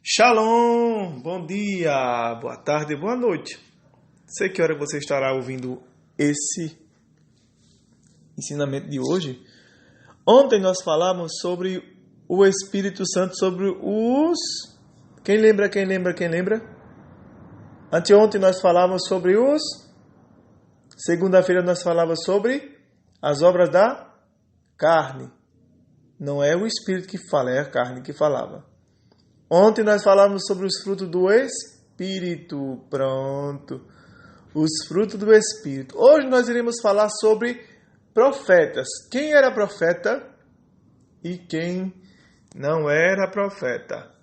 Shalom, bom dia, boa tarde, boa noite. Sei que hora você estará ouvindo esse ensinamento de hoje. Ontem nós falamos sobre o Espírito Santo, sobre os... Quem lembra? Anteontem nós falamos sobre os... Segunda-feira nós falamos sobre as obras da carne. Não é o Espírito que fala, é a carne que falava. Ontem nós falamos sobre os frutos do Espírito. Pronto. Os frutos do Espírito. Hoje nós iremos falar sobre profetas. Quem era profeta e quem não era profeta.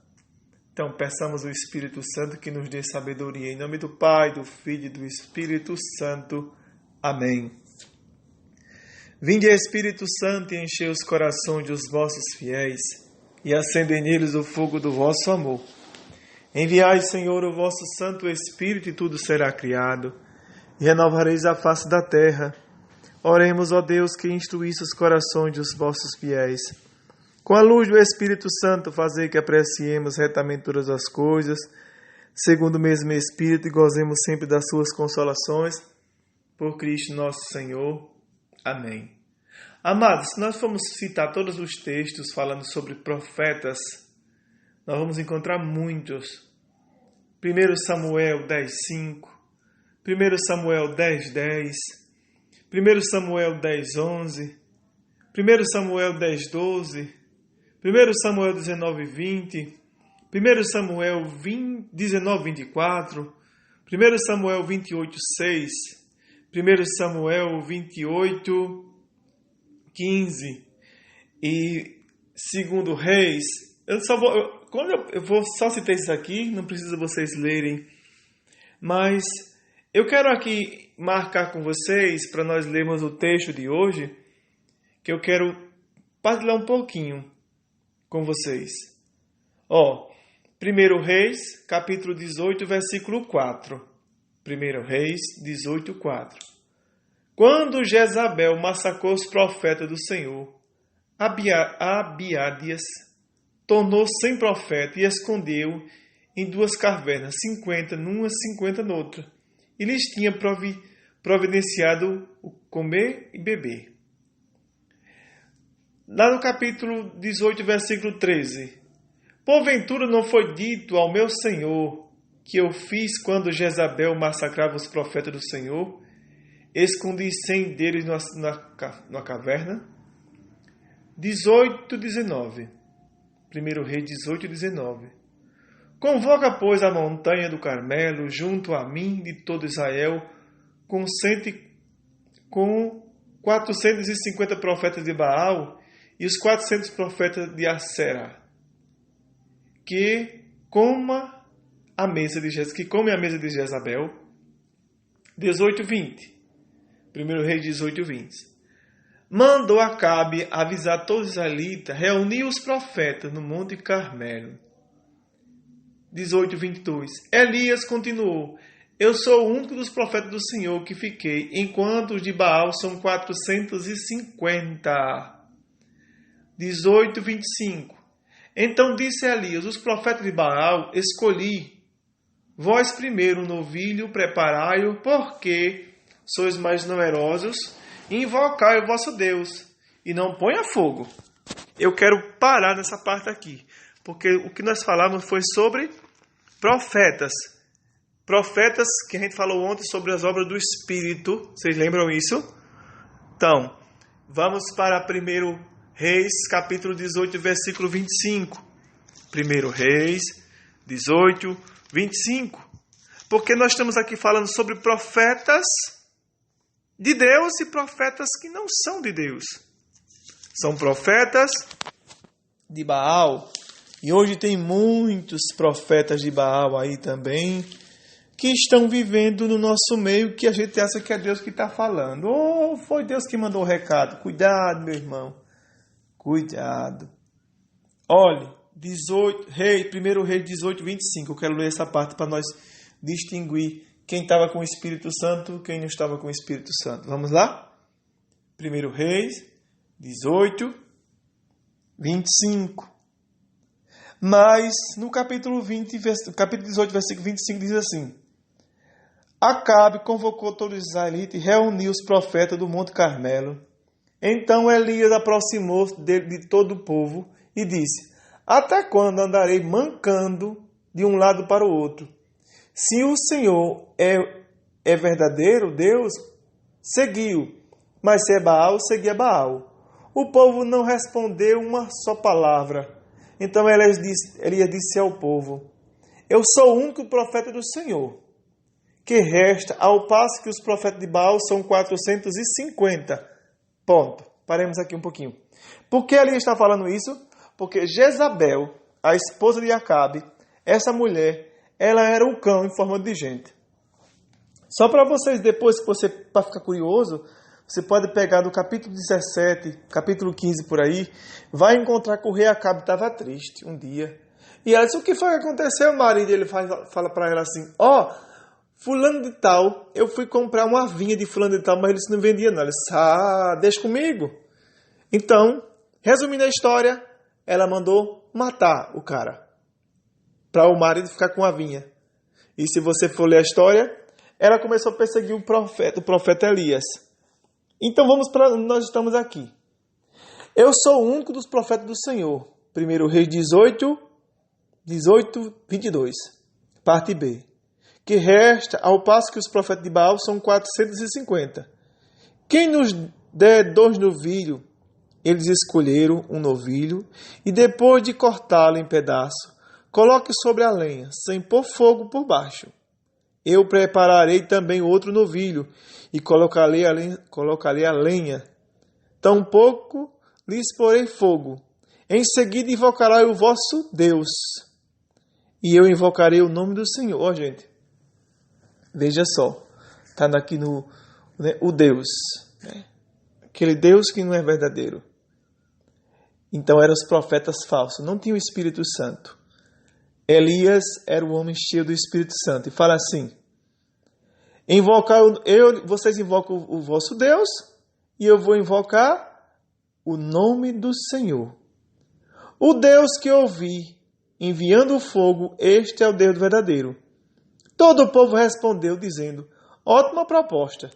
Então peçamos ao Espírito Santo que nos dê sabedoria. Em nome do Pai, do Filho e do Espírito Santo. Amém. Vinde, Espírito Santo, e enchei os corações dos vossos fiéis e acendei neles o fogo do vosso amor. Enviai, Senhor, o vosso Santo Espírito, e tudo será criado, e renovareis a face da terra. Oremos, ó Deus, que instruísse os corações dos vossos fiéis. Com a luz do Espírito Santo, fazei que apreciemos retamente todas as coisas, segundo o mesmo Espírito, e gozemos sempre das suas consolações. Por Cristo nosso Senhor. Amém. Amados, se nós formos citar todos os textos falando sobre profetas, nós vamos encontrar muitos. 1 Samuel 10:5, 1 Samuel 10:10, 1 Samuel 10:11, 1 Samuel 10:12, 1 Samuel 19:20, 1 Samuel 19:24, 1 Samuel 28:6, 1 Samuel 28:15 e 2 Reis. Eu vou só citar isso aqui, não precisa vocês lerem, mas eu quero aqui marcar com vocês, para nós lermos o texto de hoje, que eu quero partilhar um pouquinho com vocês. 1 Reis, capítulo 18, versículo 4. 1 Reis 18:4. Quando Jezabel massacrou os profetas do Senhor, Abiadias tornou sem profeta e escondeu em 2 cavernas, 50 numa, 50 noutra, e lhes tinha providenciado o comer e beber. Lá no capítulo 18, versículo 13. Porventura não foi dito ao meu Senhor que eu fiz quando Jezabel massacrava os profetas do Senhor? Escondi 100 deles na caverna. 18:19. 1 Reis 18:19. Convoca, pois, a montanha do Carmelo junto a mim de todo Israel, com 450 profetas de Baal e os 400 profetas de Acera, que come a mesa de Jezabel. 18:20. 1 Reis 18:20. Mandou Acabe avisar todos os israelitas, reuniu os profetas no Monte Carmelo. 18:22. Elias continuou: eu sou o único dos profetas do Senhor que fiquei, enquanto os de Baal são 450. 18:25. Então disse Elias: os profetas de Baal escolhi. Vós primeiro, novilho, preparai-o, porque sois mais numerosos, e invocai o vosso Deus, e não ponha fogo. Eu quero parar nessa parte aqui, porque o que nós falamos foi sobre profetas. Profetas que a gente falou ontem sobre as obras do Espírito. Vocês lembram isso? Então, vamos para 1 Reis, capítulo 18, versículo 25. 1 Reis 18, 25. Porque nós estamos aqui falando sobre profetas de Deus e profetas que não são de Deus. São profetas de Baal. E hoje tem muitos profetas de Baal aí também, que estão vivendo no nosso meio, que a gente acha que é Deus que está falando. Foi Deus que mandou o recado. Cuidado, meu irmão. Cuidado. Olhe, 1 Reis 18, 25. Eu quero ler essa parte para nós distinguir quem estava com o Espírito Santo, quem não estava com o Espírito Santo. Vamos lá? 1 Reis 18, 25. Mas no capítulo 18, versículo 25, diz assim: Acabe convocou todos os israelitas e reuniu os profetas do Monte Carmelo. Então Elias aproximou-se de todo o povo e disse: Até quando andarei mancando de um lado para o outro? Se o Senhor é verdadeiro Deus, seguiu, mas se é Baal, seguia Baal. O povo não respondeu uma só palavra. Então Elias disse ao povo: Eu sou o único profeta do Senhor, que resta, ao passo que os profetas de Baal são 450. Ponto. Paremos aqui um pouquinho. Por que Elias está falando isso? Porque Jezabel, a esposa de Acabe, essa mulher, ela era um cão em forma de gente. Só para vocês, depois, para ficar curioso, você pode pegar do capítulo 17, capítulo 15 por aí, vai encontrar que o rei Acabe estava triste um dia. E ela disse: O que foi que aconteceu? O marido dele fala para ela assim: fulano de tal, eu fui comprar uma vinha de fulano de tal, mas ele disse, não vendia não. Ela disse: deixa comigo. Então, resumindo a história, ela mandou matar o cara, para o marido ficar com a vinha. E se você for ler a história, ela começou a perseguir o profeta Elias. Então nós estamos aqui. Eu sou o único dos profetas do Senhor. 1 Reis 18, 22, parte B. Que resta, ao passo que os profetas de Baal são 450. Quem nos der 2 novilhos, eles escolheram um novilho, e depois de cortá-lo em pedaços, coloque sobre a lenha, sem pôr fogo por baixo. Eu prepararei também outro novilho, e colocarei a lenha. Tampouco lhes porei fogo. Em seguida invocará o vosso Deus, e eu invocarei o nome do Senhor. Gente, veja só, está aqui o Deus, né? Aquele Deus que não é verdadeiro. Então eram os profetas falsos, não tinha o Espírito Santo. Elias era o homem cheio do Espírito Santo. E fala assim: vocês invocam o vosso Deus, e eu vou invocar o nome do Senhor. O Deus que ouvi, enviando o fogo, este é o Deus verdadeiro. Todo o povo respondeu, dizendo: ótima proposta.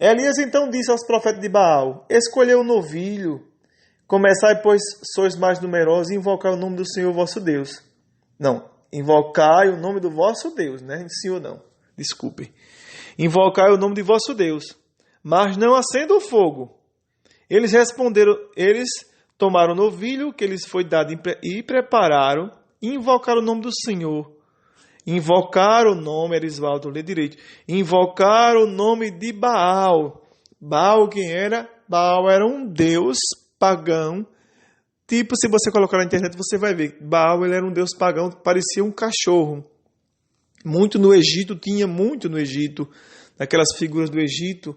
Elias então disse aos profetas de Baal: escolheu um novilho, começai, pois sois mais numerosos, e invocar o nome do Senhor vosso Deus. Não, invocai o nome do vosso Deus, né? Senhor não, desculpe. Invocai o nome de vosso Deus, mas não acenda o fogo. Eles responderam, eles tomaram o novilho que lhes foi dado e prepararam, e invocaram o nome do Senhor. Invocaram o nome, Erisvaldo, lê direito. Invocaram o nome de Baal. Baal quem era? Baal era um deus pagão. Tipo, se você colocar na internet, você vai ver. Baal ele era um deus pagão, parecia um cachorro. Muito no Egito, tinha muito no Egito, daquelas figuras do Egito.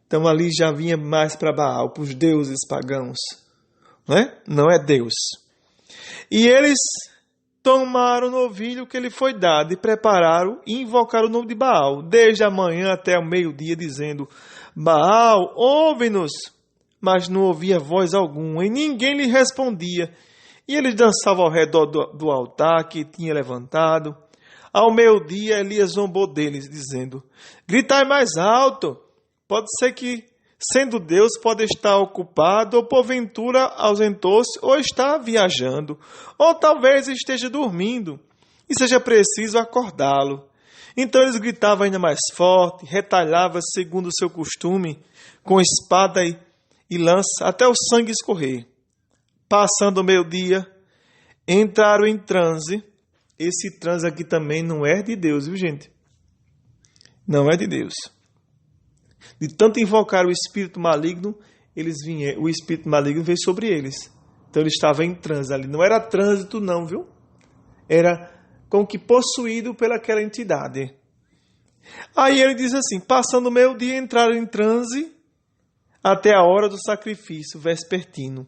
Então ali já vinha mais para Baal, para os deuses pagãos. Né? Não é Deus. E eles tomaram o novilho que lhe foi dado e prepararam e invocaram o nome de Baal, desde a manhã até o meio-dia, dizendo: Baal, ouve-nos. Mas não ouvia voz alguma, e ninguém lhe respondia. E eles dançavam ao redor do altar que tinha levantado. Ao meio-dia, Elias zombou deles, dizendo: gritai mais alto. Pode ser que, sendo Deus, pode estar ocupado, ou porventura ausentou-se, ou está viajando, ou talvez esteja dormindo, e seja preciso acordá-lo. Então eles gritavam ainda mais forte, retalhavam segundo o seu costume, com espada e lança, até o sangue escorrer. Passando o meio-dia, entraram em transe. Esse transe aqui também não é de Deus, viu, gente? Não é de Deus. De tanto invocar o espírito maligno, o espírito maligno veio sobre eles. Então ele estava em transe ali. Não era trânsito não, viu? Era como que possuído pelaquela entidade. Aí ele diz assim: passando o meio-dia, entraram em transe até a hora do sacrifício vespertino.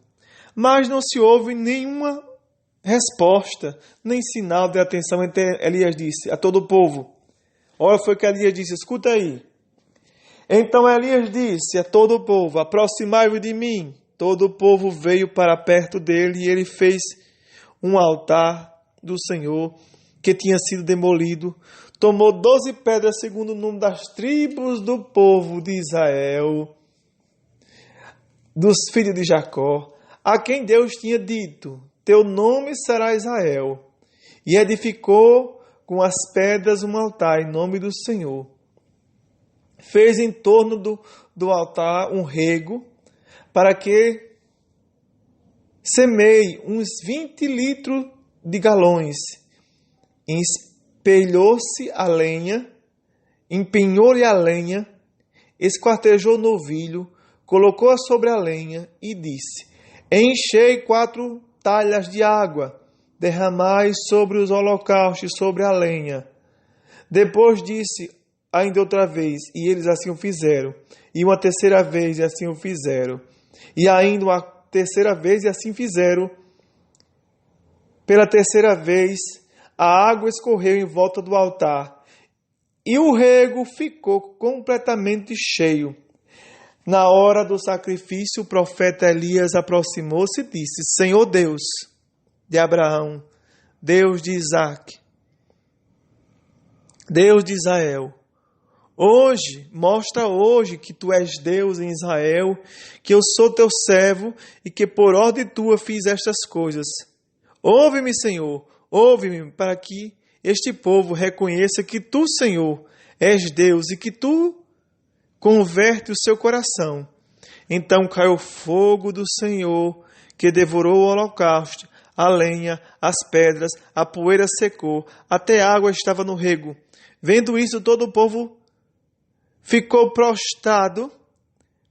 Mas não se houve nenhuma resposta, nem sinal de atenção. Então Elias disse a todo o povo. Olha, foi que Elias disse, escuta aí. Então Elias disse a todo o povo: aproximai-vos de mim. Todo o povo veio para perto dele, e ele fez um altar do Senhor, que tinha sido demolido, tomou 12 pedras segundo o número das tribos do povo de Israel, dos filhos de Jacó, a quem Deus tinha dito: teu nome será Israel. E edificou com as pedras um altar em nome do Senhor. Fez em torno do altar um rego, para que semeie uns 20 litros de galões. Espelhou-se a lenha, empenhou-lhe a lenha, esquartejou o novilho, colocou-a sobre a lenha e disse: enchei 4 talhas de água, derramai sobre os holocaustos e sobre a lenha. Depois disse ainda outra vez, e eles assim o fizeram. E uma terceira vez, e assim o fizeram. E ainda uma terceira vez, e assim fizeram. Pela terceira vez, a água escorreu em volta do altar, e o rego ficou completamente cheio. Na hora do sacrifício, o profeta Elias aproximou-se e disse: Senhor Deus de Abraão, Deus de Isaque, Deus de Israel, mostra hoje que tu és Deus em Israel, que eu sou teu servo e que por ordem tua fiz estas coisas. Ouve-me, Senhor, ouve-me, para que este povo reconheça que tu, Senhor, és Deus e que tu converte o seu coração. Então caiu fogo do Senhor, que devorou o holocausto, a lenha, as pedras, a poeira secou, até a água estava no rego. Vendo isso, todo o povo ficou prostrado,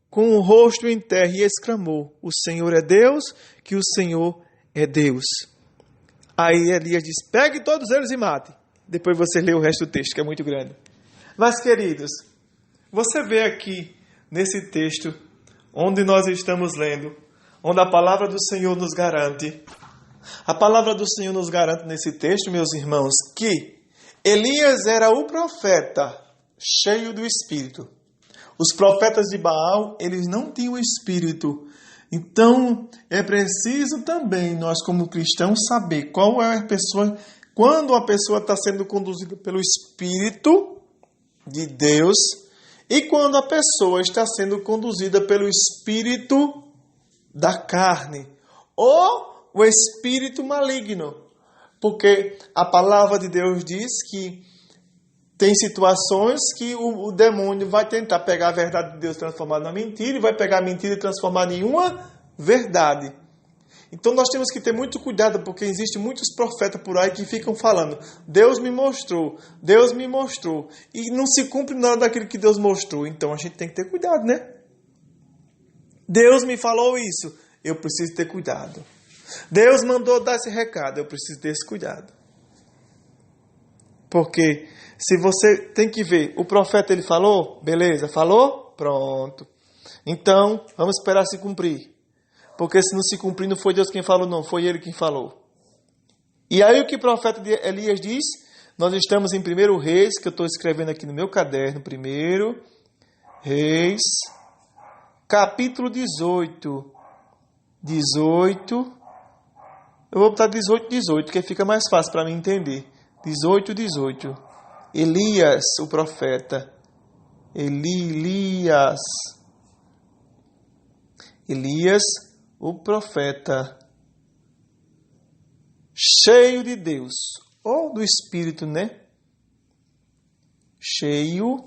com o rosto em terra, e exclamou: o Senhor é Deus, que o Senhor é Deus. Aí Elias diz: pegue todos eles e mate. Depois você lê o resto do texto, que é muito grande. Mas, queridos, você vê aqui, nesse texto, onde nós estamos lendo, onde a palavra do Senhor nos garante, a palavra do Senhor nos garante nesse texto, meus irmãos, que Elias era o profeta cheio do Espírito. Os profetas de Baal, eles não tinham Espírito. Então, é preciso também nós, como cristãos, saber qual é a pessoa, quando a pessoa está sendo conduzida pelo Espírito de Deus e quando a pessoa está sendo conduzida pelo Espírito da carne ou o Espírito maligno. Porque a palavra de Deus diz que tem situações que o demônio vai tentar pegar a verdade de Deus transformada na mentira e vai pegar a mentira e transformar em uma verdade. Então nós temos que ter muito cuidado, porque existem muitos profetas por aí que ficam falando: Deus me mostrou, e não se cumpre nada daquilo que Deus mostrou. Então a gente tem que ter cuidado, né? Deus me falou isso, eu preciso ter cuidado. Deus mandou dar esse recado, eu preciso ter esse cuidado. Porque se você tem que ver, o profeta ele falou, beleza, falou, pronto. Então, vamos esperar se cumprir. Porque se não se cumprir, não foi Deus quem falou, não, foi ele quem falou. E aí o que o profeta Elias diz? Nós estamos em 1 Reis, que eu estou escrevendo aqui no meu caderno, 1 Reis, capítulo 18. 18. Eu vou botar 18, que fica mais fácil para mim entender. 18. Elias, o profeta. Elias, o profeta. Cheio de Deus. Ou do Espírito, né? Cheio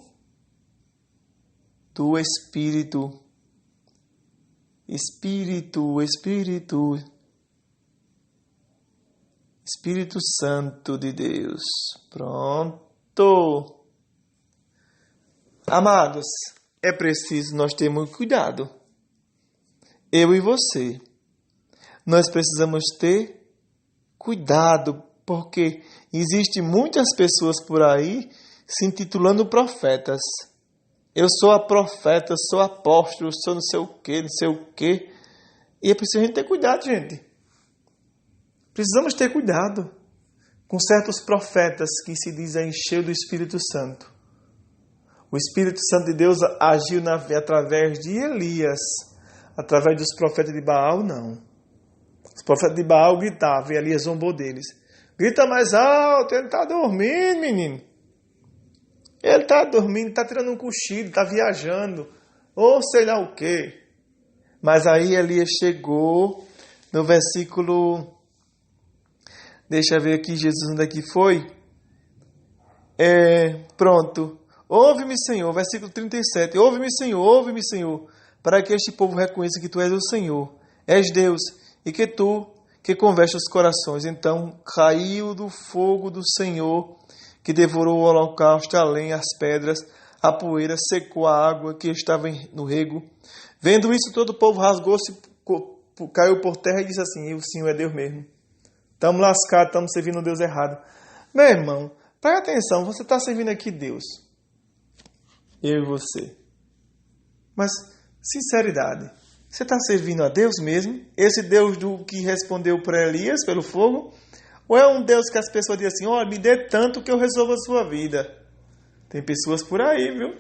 do Espírito. Espírito Santo de Deus. Pronto. Amados, é preciso nós termos cuidado. Eu e você. Nós precisamos ter cuidado, porque existem muitas pessoas por aí se intitulando profetas. Eu sou a profeta, sou apóstolo, sou não sei o quê. E é preciso a gente ter cuidado, gente. Precisamos ter cuidado com certos profetas que se dizem cheios do Espírito Santo. O Espírito Santo de Deus agiu através de Elias. Através dos profetas de Baal, não. Os profetas de Baal gritavam e Elias zombou deles. Grita mais alto, ele está dormindo, menino. Ele está dormindo, está tirando um cochilo, está viajando, ou sei lá o quê. Mas aí Elias chegou no versículo... Deixa eu ver aqui, Jesus, onde é que foi? Pronto. Ouve-me, Senhor, versículo 37. Ouve-me, Senhor, para que este povo reconheça que Tu és o Senhor. És Deus, e que Tu, que converte os corações. Então caiu do fogo do Senhor, que devorou o holocausto, a lenha, as pedras, a poeira, secou a água que estava no rego. Vendo isso, todo o povo rasgou-se, caiu por terra e disse assim: o Senhor é Deus mesmo. Estamos lascados, estamos servindo um Deus errado. Meu irmão, preste atenção, você está servindo aqui Deus. Eu e você. Mas, sinceridade, você está servindo a Deus mesmo? Esse Deus que respondeu para Elias pelo fogo? Ou é um Deus que as pessoas dizem assim: olha, me dê tanto que eu resolvo a sua vida? Tem pessoas por aí, viu?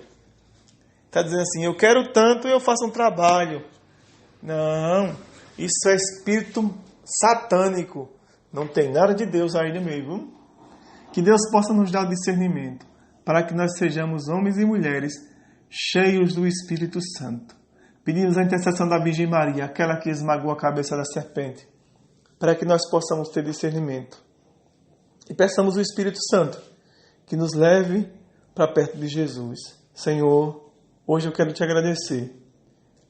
Está dizendo assim: eu quero tanto e eu faço um trabalho. Não, isso é espírito satânico. Não tem nada de Deus aí no meio, viu? Que Deus possa nos dar discernimento, para que nós sejamos homens e mulheres cheios do Espírito Santo. Pedimos a intercessão da Virgem Maria, aquela que esmagou a cabeça da serpente, para que nós possamos ter discernimento. E peçamos o Espírito Santo, que nos leve para perto de Jesus. Senhor, hoje eu quero te agradecer.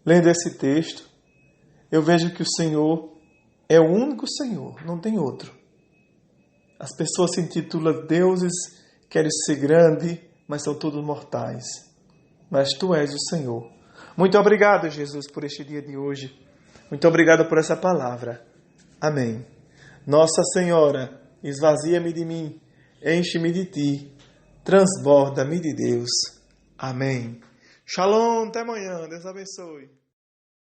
Lendo esse texto, eu vejo que o Senhor é o único Senhor, não tem outro. As pessoas se intitulam deuses, querem ser grande, mas são todos mortais. Mas Tu és o Senhor. Muito obrigado, Jesus, por este dia de hoje. Muito obrigado por essa palavra. Amém. Nossa Senhora, esvazia-me de mim, enche-me de Ti, transborda-me de Deus. Amém. Shalom, até amanhã. Deus abençoe.